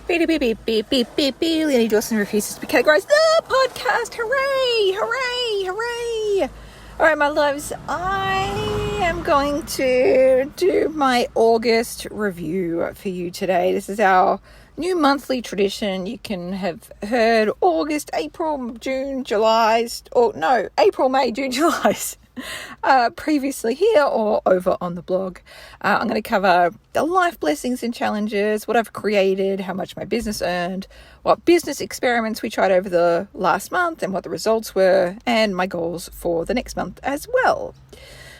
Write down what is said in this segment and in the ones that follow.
Beep, beep, beep, beep, beep, beep, beep. Leonie Dawson refuses to be categorized. The podcast! Hooray! Hooray! Hooray! All right, my loves, I am going to do my August review for you today. This is our new monthly tradition. You can have heard August, April, June, July's, April, May, June, July's. Previously here or over on the blog. I'm going to cover the life blessings and challenges, what I've created, how much my business earned, what business experiments we tried over the last month and what the results were, and my goals for the next month as well.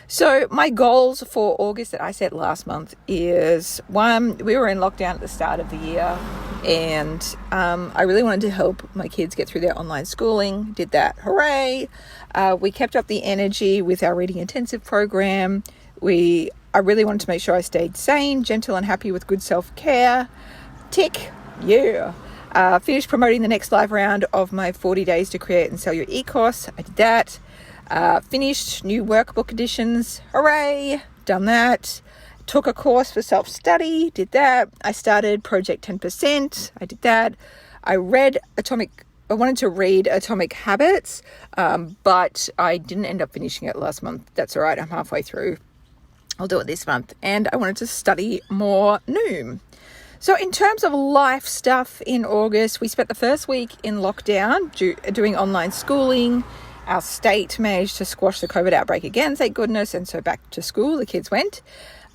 So my goals for August that I set last month is, one, we were in lockdown at the start of the year, and I really wanted to help my kids get through their online schooling. Did that. Hooray. We kept up the energy with our reading intensive program. I really wanted to make sure I stayed sane, gentle and happy with good self-care. Tick. Yeah. Finished promoting the next live round of my 40 days to create and sell your e-course. I did that. Finished new workbook editions. Hooray. Done that. Took a course for self-study. Did that. I started Project 10%. I did that. I wanted to read Atomic Habits, but I didn't end up finishing it last month. That's all right. I'm halfway through. I'll do it this month. And I wanted to study more Noom. So in terms of life stuff in August, we spent the first week in lockdown doing online schooling. Our state managed to squash the COVID outbreak again, thank goodness. And so back to school, the kids went.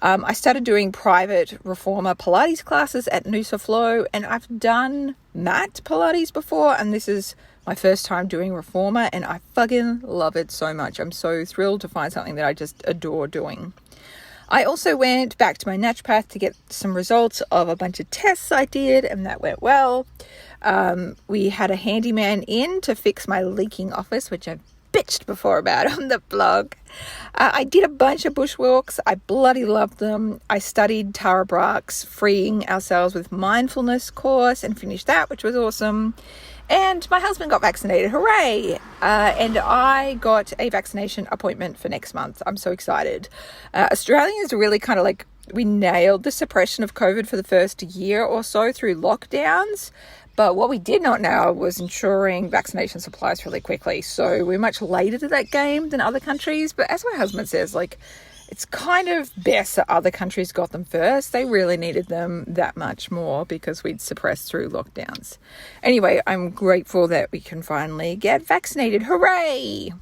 I started doing private reformer Pilates classes at Noosa Flow, and I've done mat Pilates before, and this is my first time doing reformer, and I fucking love it so much. I'm so thrilled to find something that I just adore doing. I also went back to my naturopath to get some results of a bunch of tests I did, and that went well. We had a handyman in to fix my leaking office, which I've bitched before about on the blog. I did a bunch of bushwalks. I bloody loved them. I studied Tara Brach's Freeing Ourselves with Mindfulness course and finished that, which was awesome. And my husband got vaccinated. Hooray! And I got a vaccination appointment for next month. I'm so excited. Australians are really kind of we nailed the suppression of COVID for the first year or so through lockdowns. But what we did not know was ensuring vaccination supplies really quickly. So we're much later to that game than other countries. But as my husband says, it's kind of best that other countries got them first. They really needed them that much more because we'd suppressed through lockdowns. Anyway, I'm grateful that we can finally get vaccinated. Hooray!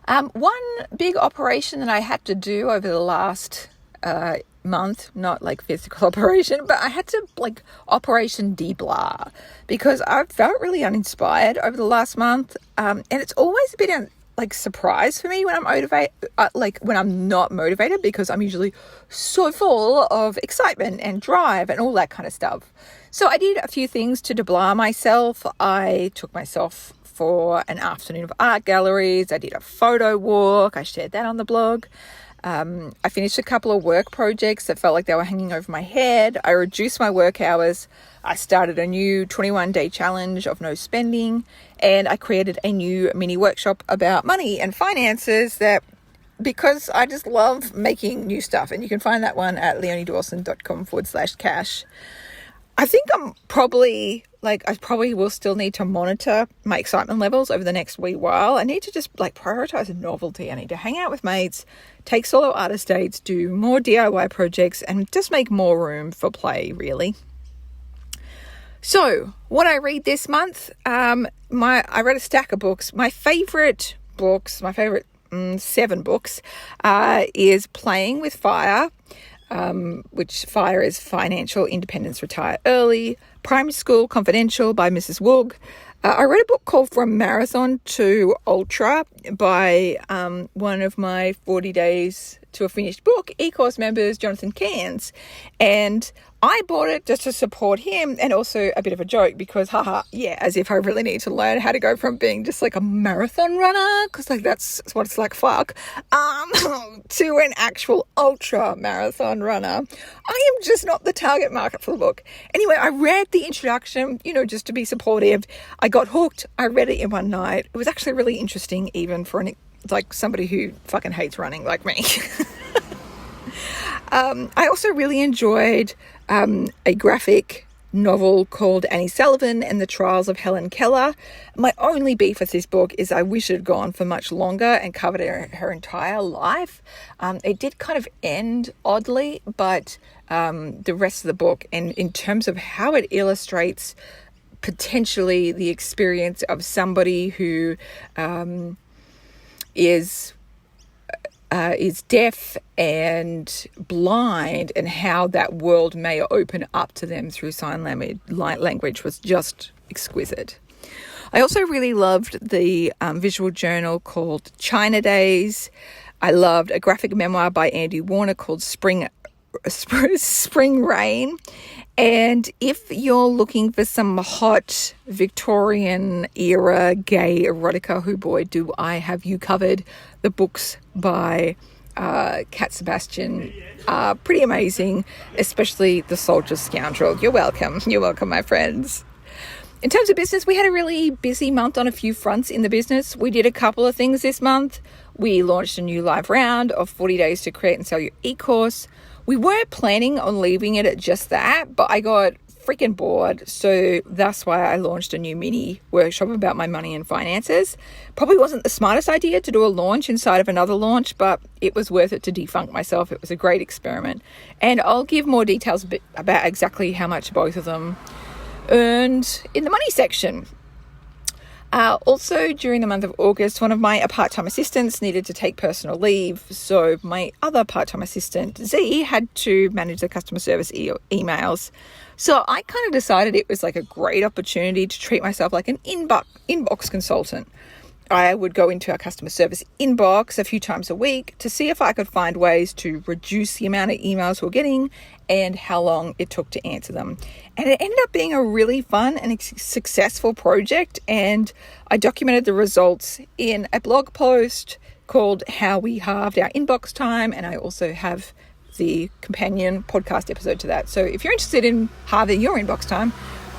One big operation that I had to do over the last month, not physical operation, but I had to Operation De-Blah because I felt really uninspired over the last month, and it's always been a surprise for me when I'm motivated, when I'm not motivated, because I'm usually so full of excitement and drive and all that kind of stuff. So I did a few things to de-blah myself. I took myself for an afternoon of art galleries. I did a photo walk. I shared that on the blog. I finished a couple of work projects that felt like they were hanging over my head. I reduced my work hours. I started a new 21-day challenge of no spending, and I created a new mini workshop about money and finances because I just love making new stuff. And you can find that one at leoniedawson.com/cash. I think I probably will still need to monitor my excitement levels over the next wee while. I need to just prioritize novelty. I need to hang out with mates, take solo artist dates, do more DIY projects, and just make more room for play, really. So what I read this month, I read a stack of books. My favorite 7 books, is Playing with Fire, which FIRE is Financial Independence Retire Early, Primary School Confidential by Mrs. Woog. I read a book called From Marathon to Ultra by one of my 40 Days to a Finished Book e-course members, Jonathan Cairns. And I bought it just to support him, and also a bit of a joke because, as if I really need to learn how to go from being just a marathon runner, because that's what it's like, to an actual ultra marathon runner. I am just not the target market for the book. Anyway, I read the introduction, just to be supportive. I got hooked. I read it in one night. It was actually really interesting, even for somebody who fucking hates running like me. I also really enjoyed a graphic novel called Annie Sullivan and the Trials of Helen Keller. My only beef with this book is I wish it had gone for much longer and covered her entire life. It did kind of end oddly, but the rest of the book, and in terms of how it illustrates potentially the experience of somebody who is deaf and blind, and how that world may open up to them through sign language was just exquisite. I also really loved the visual journal called China Days. I loved a graphic memoir by Andy Warner called Spring Rain. And if you're looking for some hot Victorian era gay erotica, who boy do I have you covered. The books by Cat Sebastian are pretty amazing, especially The Soldier's Scoundrel. You're welcome, my friends. In terms of business, we had a really busy month on a few fronts in the business. We did a couple of things this month. We launched a new live round of 40 days to create and sell your e-course. We were planning on leaving it at just that, but I got freaking bored. So that's why I launched a new mini workshop about my money and finances. Probably wasn't the smartest idea to do a launch inside of another launch, but it was worth it to defunk myself. It was a great experiment. And I'll give more details about exactly how much both of them earned in the money section. Also, during the month of August, one of my part-time assistants needed to take personal leave. So my other part-time assistant, Z, had to manage the customer service emails. So I kind of decided it was like a great opportunity to treat myself like an inbox consultant. I would go into our customer service inbox a few times a week to see if I could find ways to reduce the amount of emails we're getting and how long it took to answer them. And it ended up being a really fun and successful project. And I documented the results in a blog post called How We Halved Our Inbox Time. And I also have the companion podcast episode to that. So if you're interested in halving your inbox time,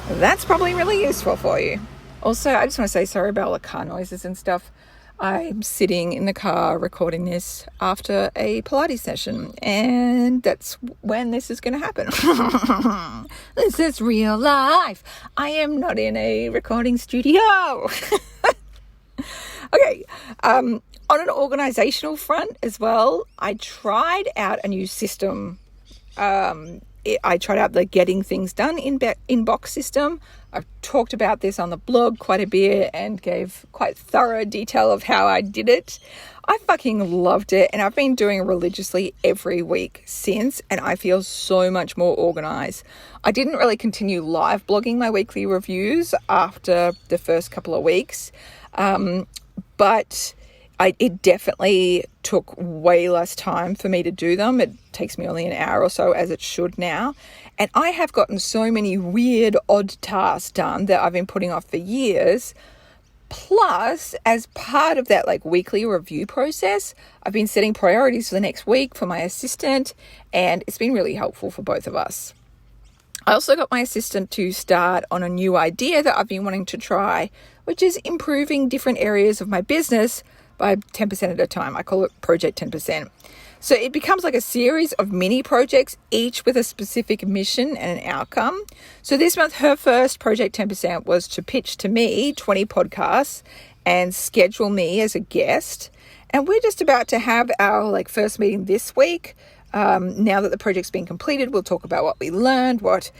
that's probably really useful for you. Also, I just want to say sorry about all the car noises and stuff. I'm sitting in the car recording this after a Pilates session, and that's when this is going to happen. This is real life. I am not in a recording studio. Okay, on an organizational front as well, I tried out a new system. I tried out the Getting Things Done inbox system. I've talked about this on the blog quite a bit and gave quite thorough detail of how I did it. I fucking loved it, and I've been doing it religiously every week since, and I feel so much more organized. I didn't really continue live blogging my weekly reviews after the first couple of weeks, but it definitely took way less time for me to do them. It takes me only an hour or so, as it should now. And I have gotten so many weird, odd tasks done that I've been putting off for years. Plus, as part of that weekly review process, I've been setting priorities for the next week for my assistant, and it's been really helpful for both of us. I also got my assistant to start on a new idea that I've been wanting to try, which is improving different areas of my business by 10% at a time. I call it Project 10%. So it becomes like a series of mini projects, each with a specific mission and an outcome. So this month, her first Project 10% was to pitch to me 20 podcasts and schedule me as a guest. And we're just about to have our first meeting this week. Now that the project's been completed, we'll talk about what we learned, what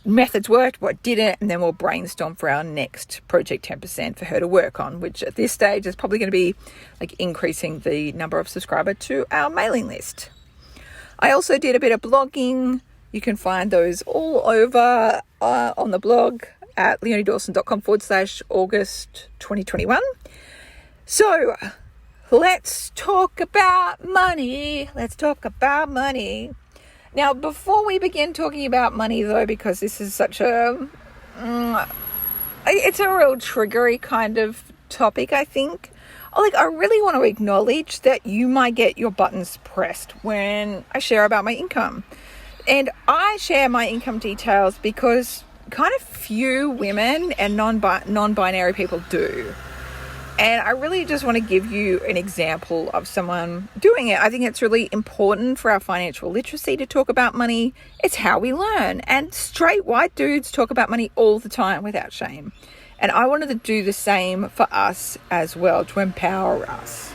methods worked, what didn't, and then we'll brainstorm for our next Project 10% for her to work on, which at this stage is probably going to be increasing the number of subscribers to our mailing list. I also did a bit of blogging. You can find those all over on the blog at leoniedawson.com/August 2021. So let's talk about money. Now, before we begin talking about money, though, because this is such it's a real triggery kind of topic, I think. I really want to acknowledge that you might get your buttons pressed when I share about my income. And I share my income details because kind of few women and non-binary people do. And I really just want to give you an example of someone doing it. I think it's really important for our financial literacy to talk about money. It's how we learn. And straight white dudes talk about money all the time without shame. And I wanted to do the same for us as well, to empower us.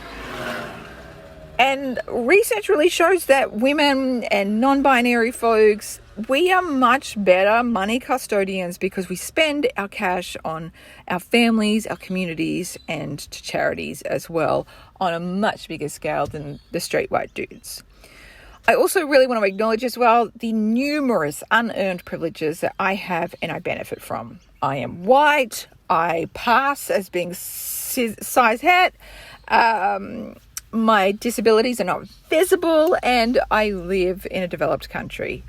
And research really shows that women and non-binary folks, we are much better money custodians because we spend our cash on our families, our communities, and to charities as well on a much bigger scale than the straight white dudes. I also really want to acknowledge as well the numerous unearned privileges that I have and I benefit from. I am white. I pass as being size het. My disabilities are not visible, and I live in a developed country.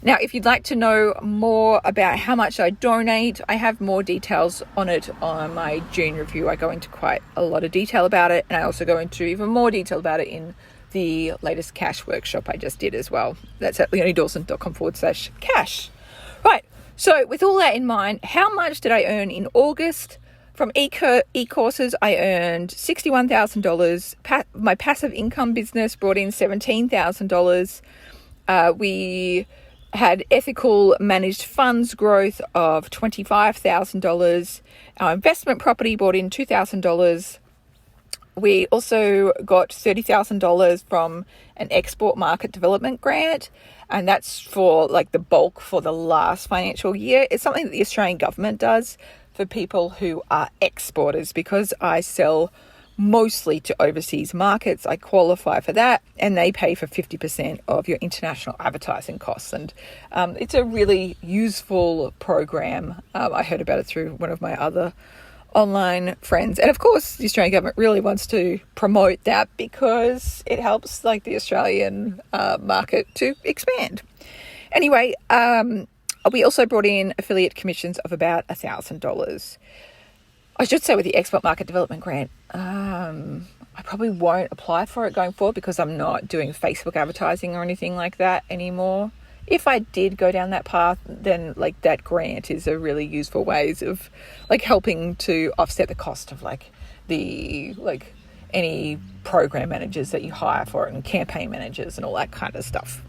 Now, if you'd like to know more about how much I donate, I have more details on it on my June review. I go into quite a lot of detail about it, and I also go into even more detail about it in the latest cash workshop I just did as well. That's at leoniedawson.com/cash. Right, so with all that in mind, how much did I earn in August? From e-courses, I earned $61,000. My passive income business brought in $17,000. We had ethical managed funds growth of $25,000. Our investment property brought in $2,000. We also got $30,000 from an export market development grant, and that's for like the bulk for the last financial year. It's something that the Australian government does for people who are exporters, because I sell mostly to overseas markets. I qualify for that, and they pay for 50% of your international advertising costs. And it's a really useful program. I heard about it through one of my other online friends. And of course, the Australian government really wants to promote that because it helps like the Australian market to expand. Anyway, we also brought in affiliate commissions of about $1,000. I should say with the Export Market Development Grant, I probably won't apply for it going forward because I'm not doing Facebook advertising or anything like that anymore. If I did go down that path, then like that grant is a really useful ways of like helping to offset the cost of like any program managers that you hire for it and campaign managers and all that kind of stuff.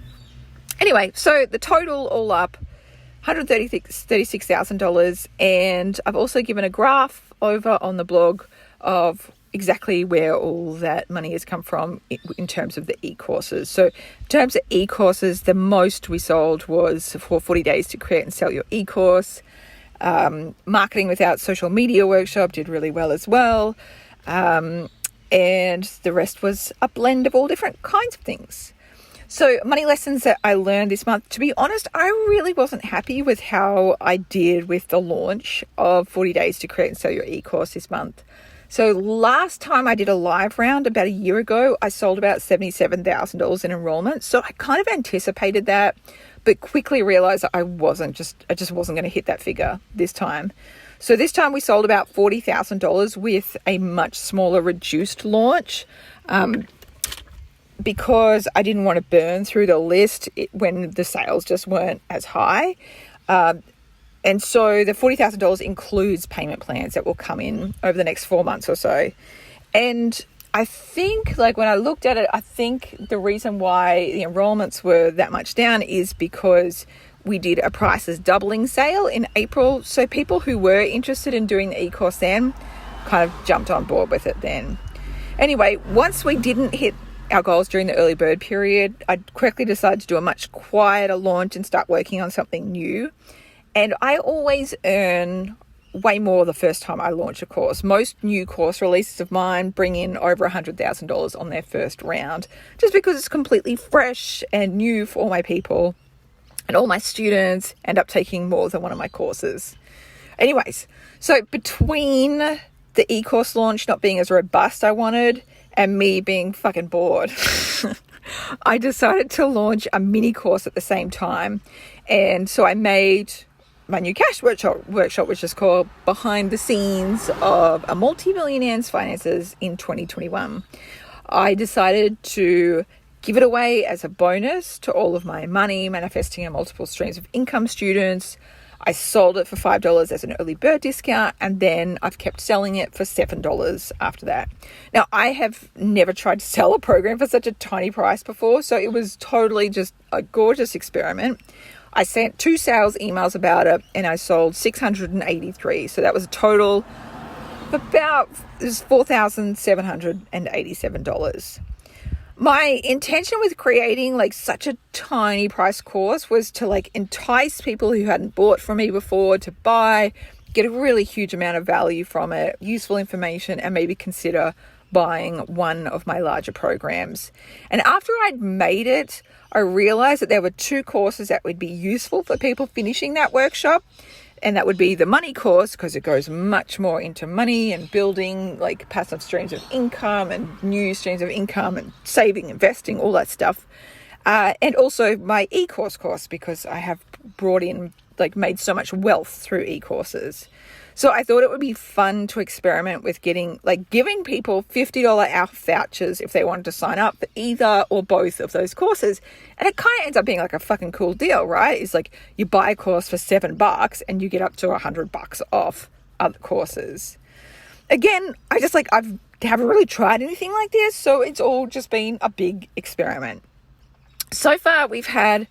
Anyway, so the total all up, $136,000, and I've also given a graph over on the blog of exactly where all that money has come from in terms of the e-courses. So in terms of e-courses, the most we sold was for 40 days to create and sell your e-course. Marketing without social media workshop did really well as well. And the rest was a blend of all different kinds of things. So money lessons that I learned this month, to be honest, I really wasn't happy with how I did with the launch of 40 Days to Create and Sell Your E-Course this month. So last time I did a live round about a year ago, I sold about $77,000 in enrollment. So I kind of anticipated that, but quickly realized that I just wasn't going to hit that figure this time. So this time we sold about $40,000 with a much smaller reduced launch. Because I didn't want to burn through the list when the sales just weren't as high. And so the $40,000 includes payment plans that will come in over the next 4 months or so. And I think like when I looked at it, I think the reason why the enrollments were that much down is because we did a prices doubling sale in April. So people who were interested in doing the e-course then kind of jumped on board with it then. Anyway, once we didn't hit our goals during the early bird period, I quickly decided to do a much quieter launch and start working on something new. And I always earn way more the first time I launch a course. Most new course releases of mine bring in over $100,000 on their first round, just because it's completely fresh and new for all my people, and all my students end up taking more than one of my courses. Anyways, so between the e-course launch not being as robust I wanted, and me being fucking bored, I decided to launch a mini course at the same time. And so I made my new cash workshop, which is called Behind the Scenes of a Multi-Millionaire's Finances in 2021. I decided to give it away as a bonus to all of my money manifesting and multiple streams of income students. I sold it for $5 as an early bird discount, and then I've kept selling it for $7 after that. Now, I have never tried to sell a program for such a tiny price before, so it was totally just a gorgeous experiment. I sent 2 sales emails about it, and I sold 683. So that was a total of about $4,787. My intention with creating like such a tiny price course was to like entice people who hadn't bought from me before to buy, get a really huge amount of value from it, useful information, and maybe consider buying one of my larger programs. And after I'd made it, I realized that there were 2 courses that would be useful for people finishing that workshop. And that would be the money course, because it goes much more into money and building like passive streams of income and new streams of income and saving, investing, all that stuff. And also my e-course course, because I have brought in, like, made so much wealth through e-courses. So I thought it would be fun to experiment with giving people $50 off vouchers if they wanted to sign up for either or both of those courses. And it kind of ends up being like a fucking cool deal, right? It's like you buy a course for $7 and you get up to $100 off other courses. Again, I haven't really tried anything like this, so it's all just been a big experiment. So far, we've had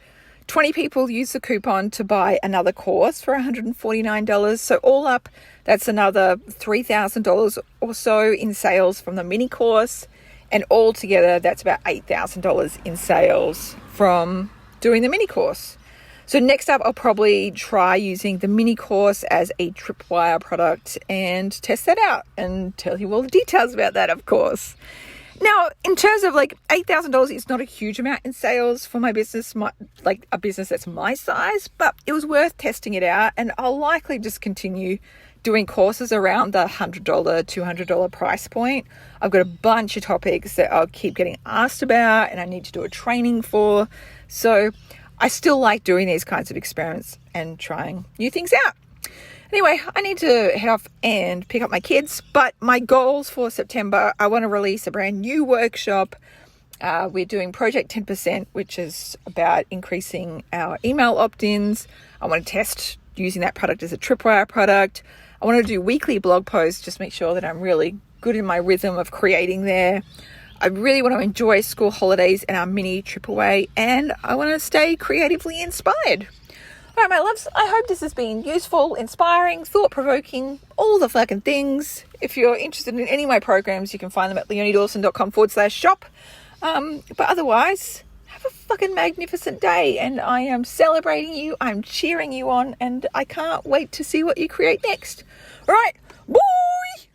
20 people use the coupon to buy another course for $149. So all up, that's another $3,000 or so in sales from the mini course. And all together, that's about $8,000 in sales from doing the mini course. So next up, I'll probably try using the mini course as a Tripwire product and test that out and tell you all the details about that, of course. Now, in terms of like $8,000, it's not a huge amount in sales for my business, like a business that's my size, but it was worth testing it out. And I'll likely just continue doing courses around the $100, $200 price point. I've got a bunch of topics that I'll keep getting asked about and I need to do a training for. So I still like doing these kinds of experiments and trying new things out. Anyway, I need to head off and pick up my kids, but my goals for September, I want to release a brand new workshop. We're doing Project 10%, which is about increasing our email opt-ins. I want to test using that product as a Tripwire product. I want to do weekly blog posts, just make sure that I'm really good in my rhythm of creating there. I really want to enjoy school holidays and our mini trip away, and I want to stay creatively inspired. All right, my loves, I hope this has been useful, inspiring, thought-provoking, all the fucking things. If you're interested in any of my programs, you can find them at leoniedawson.com/shop. But otherwise, have a fucking magnificent day, and I am celebrating you, I'm cheering you on, and I can't wait to see what you create next. All right, bye!